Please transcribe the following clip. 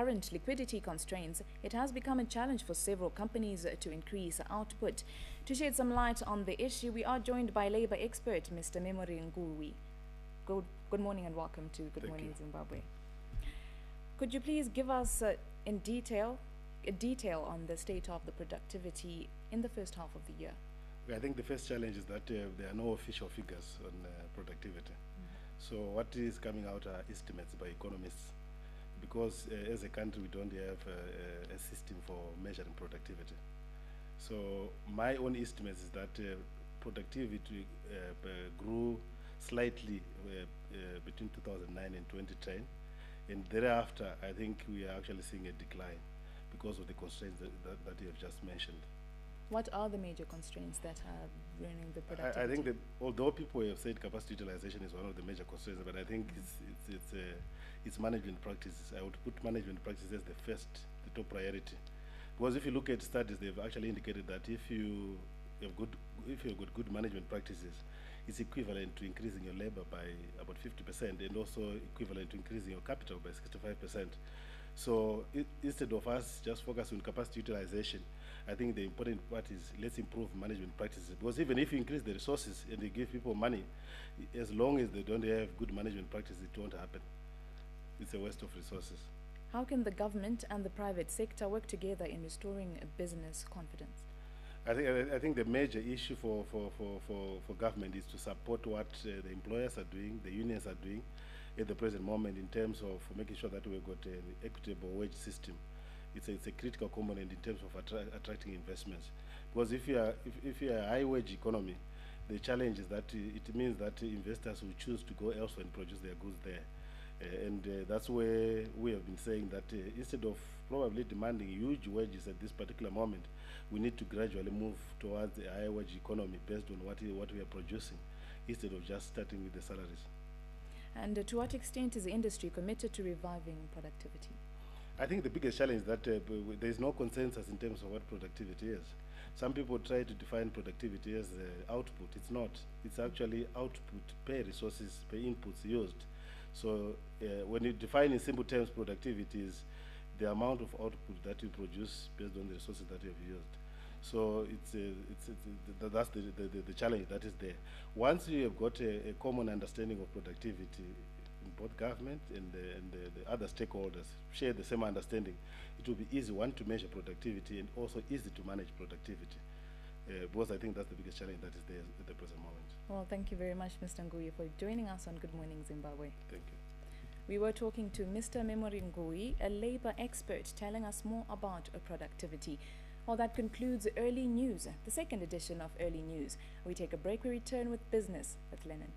current liquidity constraints, it has become a challenge for several companies to increase output. To shed some light on the issue, we are joined by labor expert Mr. Memory Ngui. Good morning and welcome to Good Morning Zimbabwe. Could you please give us a detail on the state of the productivity in the first half of the year? I think the first challenge is that there are no official figures on productivity. So what is coming out are estimates by economists, because as a country we don't have a system for measuring productivity. So my own estimate is that productivity grew slightly between 2009 and 2010, and thereafter I think we are actually seeing a decline because of the constraints that you have just mentioned. What are the major constraints that are ruining the productivity? I think that although people have said capacity utilization is one of the major constraints, but I think it's management practices. I would put management practices as the top priority, because if you look at studies, they've actually indicated that if you have good management practices, it's equivalent to increasing your labor by about 50%, and also equivalent to increasing your capital by 65%. So instead of us just focusing on capacity utilization, I think the important part is let's improve management practices, because even if you increase the resources and you give people money, as long as they don't have good management practices, it won't happen. It's a waste of resources. How can the government and the private sector work together in restoring business confidence? I think the major issue for government is to support what the employers are doing, the unions are doing at the present moment, in terms of making sure that we've got an equitable wage system. It's a critical component in terms of attracting investments, because if you are a high wage economy, the challenge is that it means that investors will choose to go elsewhere and produce their goods there, and that's where we have been saying that instead of probably demanding huge wages at this particular moment, we need to gradually move towards a high wage economy based on what we are producing, instead of just starting with the salaries. And to what extent is the industry committed to reviving productivity? I think the biggest challenge is that there is no consensus in terms of what productivity is. Some people try to define productivity as output. It's not. It's actually output per resources, per inputs used. So when you define in simple terms, productivity is the amount of output that you produce based on the resources that you have used. So that's the challenge that is there. Once you have got a common understanding of productivity, both government and the other stakeholders share the same understanding, it will be easy, one, to measure productivity, and also easy to manage productivity, because I think that's the biggest challenge that is there at the present moment. Well, thank you very much, Mr. Ngui, for joining us on Good Morning Zimbabwe. Thank you. We were talking to Mr. Memory Ngui, a labor expert, telling us more about productivity. Well, that concludes Early News, the second edition of Early News. We take a break, we return with business with Lennon.